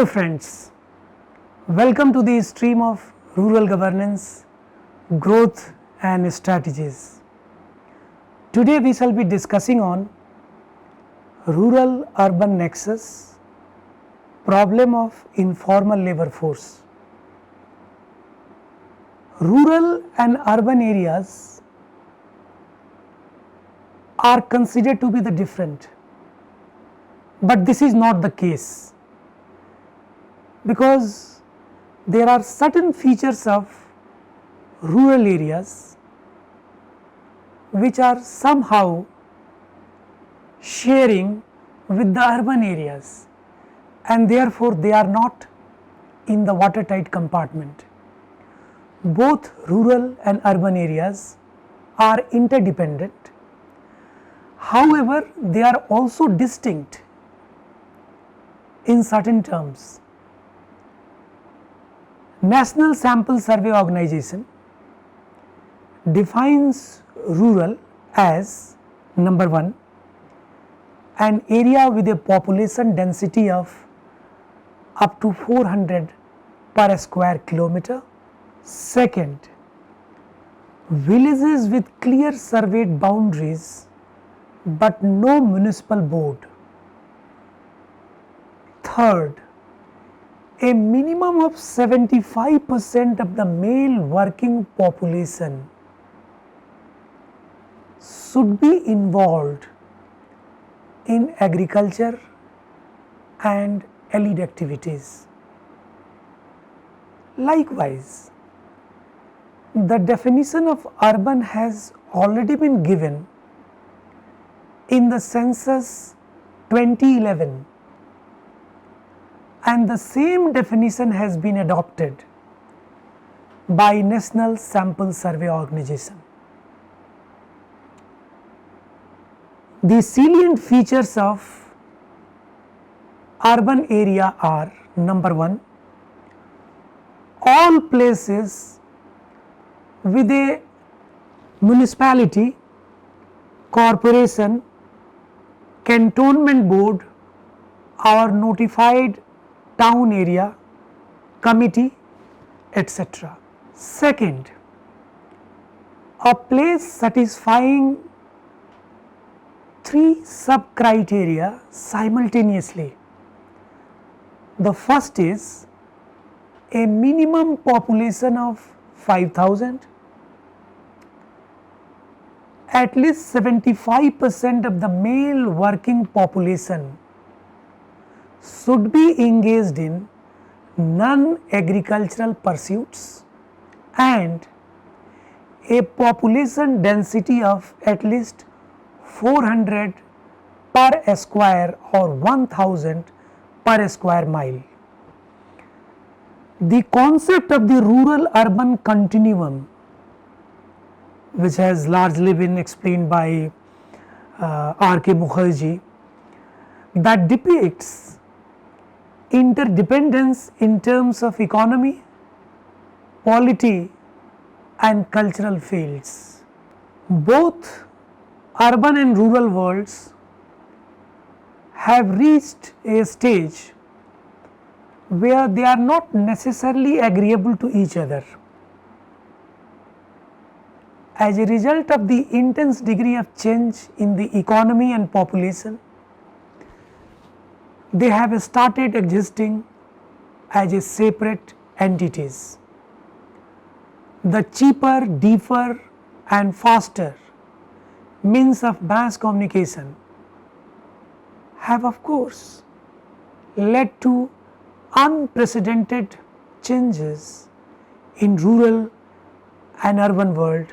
Hello friends, welcome to the stream of rural governance, growth and strategies. Today we shall be discussing on rural urban nexus, problem of informal labor force. Rural and urban areas are considered to be the different, but this is not the case, because there are certain features of rural areas which are somehow sharing with the urban areas, and therefore they are not in the watertight compartment. Both rural and urban areas are interdependent, however they are also distinct in certain terms. National Sample Survey Organization defines rural as number 1, an area with a population density of up to 400 per square kilometer. Second, villages with clear surveyed boundaries but no municipal board. Third, a minimum of 75% of the male working population should be involved in agriculture and allied activities. Likewise, the definition of urban has already been given in the census 2011, and the same definition has been adopted by National Sample Survey Organization. The salient features of urban area are number 1, all places with a municipality, corporation, cantonment board or notified town area, committee, etc. Second, a place satisfying 3 sub criteria simultaneously. The first is a minimum population of 5,000, at least 75% of the male working population should be engaged in non-agricultural pursuits, and a population density of at least 400 per square or 1000 per square mile. The concept of the rural urban continuum, which has largely been explained by R.K. Mukherjee, that depicts interdependence in terms of economy, polity and cultural fields. Both urban and rural worlds have reached a stage where they are not necessarily agreeable to each other. As a result of the intense degree of change in the economy and population, they have started existing as a separate entities. The cheaper, deeper and faster means of mass communication have of course led to unprecedented changes in rural and urban world,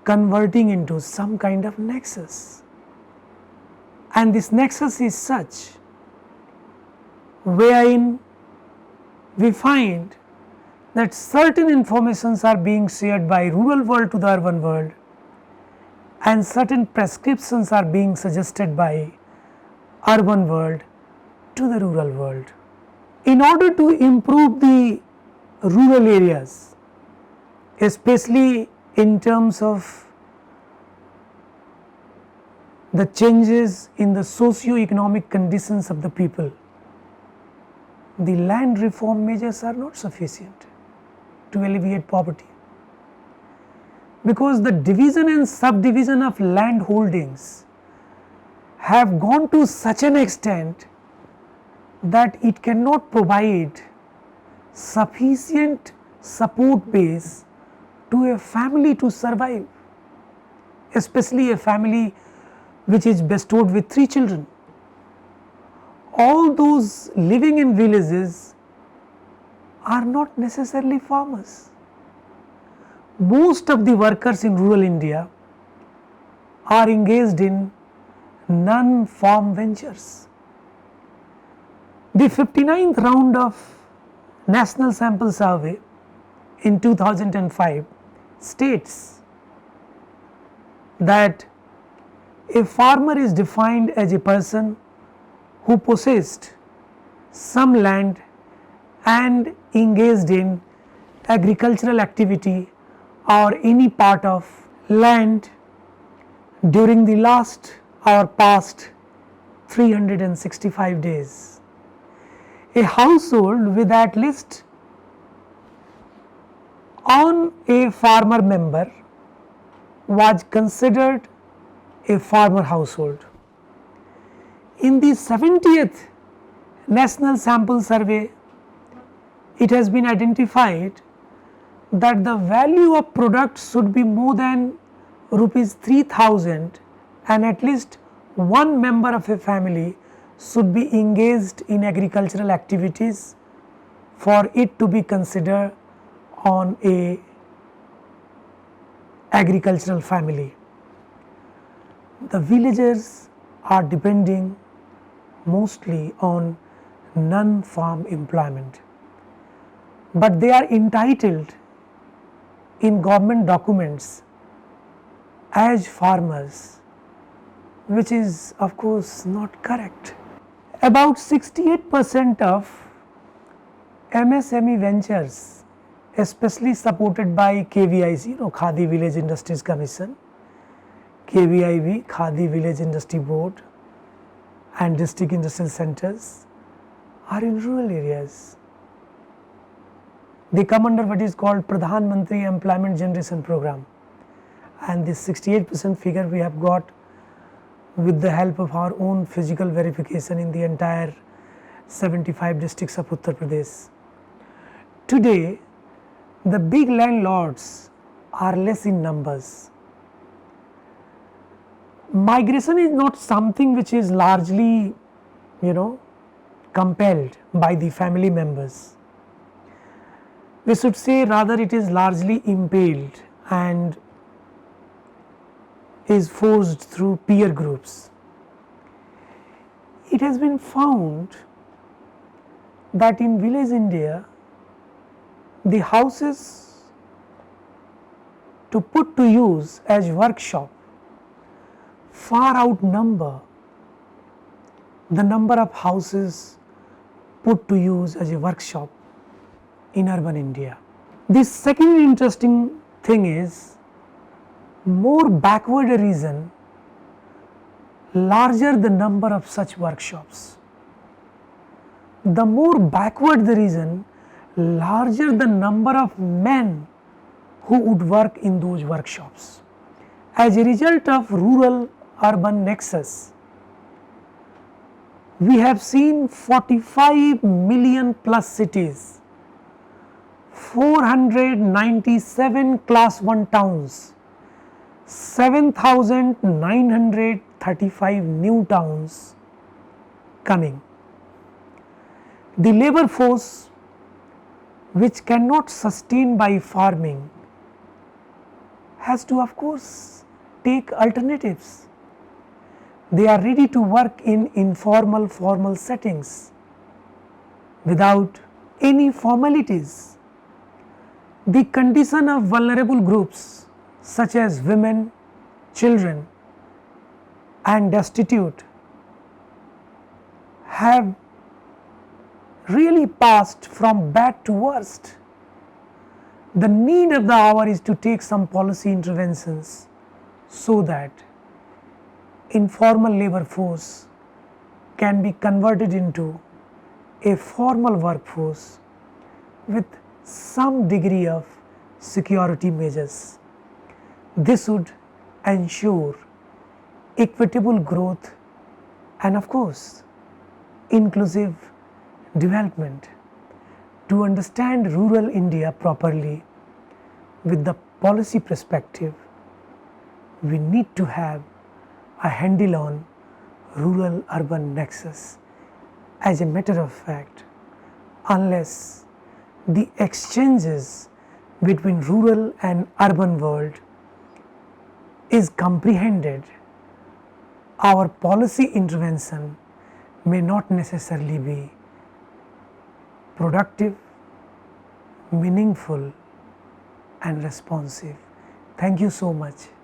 converting into some kind of nexus. And this nexus is such wherein we find that certain informations are being shared by rural world to the urban world, and certain prescriptions are being suggested by urban world to the rural world. In order to improve the rural areas, especially in terms of the changes in the socio-economic conditions of the people, the land reform measures are not sufficient to alleviate poverty, because the division and subdivision of land holdings have gone to such an extent that it cannot provide sufficient support base to a family to survive, especially a family which is bestowed with 3 children. All those living in villages are not necessarily farmers. Most of the workers in rural India are engaged in non-farm ventures. The 59th round of National Sample Survey in 2005 states that a farmer is defined as a person who possessed some land and engaged in agricultural activity or any part of land during the last or past 365 days. A household with at least on a farmer member was considered a farmer household. In the 70th National Sample Survey, it has been identified that the value of products should be more than rupees 3,000 and at least one member of a family should be engaged in agricultural activities for it to be considered on a agricultural family. The villagers are depending mostly on non-farm employment, but they are entitled in government documents as farmers, which is of course not correct. About 68% of MSME ventures, especially supported by KVIC, Khadi Village Industries Commission, KVIB, Khadi Village Industry Board, and district industrial centers, are in rural areas. They come under what is called Pradhan Mantri Employment Generation Program, and this 68% figure we have got with the help of our own physical verification in the entire 75 districts of Uttar Pradesh. Today, the big landlords are less in numbers. Migration is not something which is largely, compelled by the family members. We should say rather it is largely impelled and is forced through peer groups. It has been found that in village India, the houses to put to use as workshop far outnumber the number of houses put to use as a workshop in urban India. The second interesting thing is, more backward a region, larger the number of such workshops. The more backward the region, larger the number of men who would work in those workshops. As a result of rural urban nexus, we have seen 45 million plus cities, 497 class 1 towns, 7,935 new towns coming. The labor force, which cannot sustain by farming, has to of course take alternatives. They are ready to work in informal, formal settings without any formalities. The condition of vulnerable groups such as women, children and destitute have really passed from bad to worst. The need of the hour is to take some policy interventions so that informal labor force can be converted into a formal workforce with some degree of security measures. This would ensure equitable growth and of course inclusive development. To understand rural India properly with the policy perspective, we need to have a handle on rural urban nexus. As a matter of fact, unless the exchanges between rural and urban world is comprehended, our policy intervention may not necessarily be productive, meaningful and responsive. Thank you so much.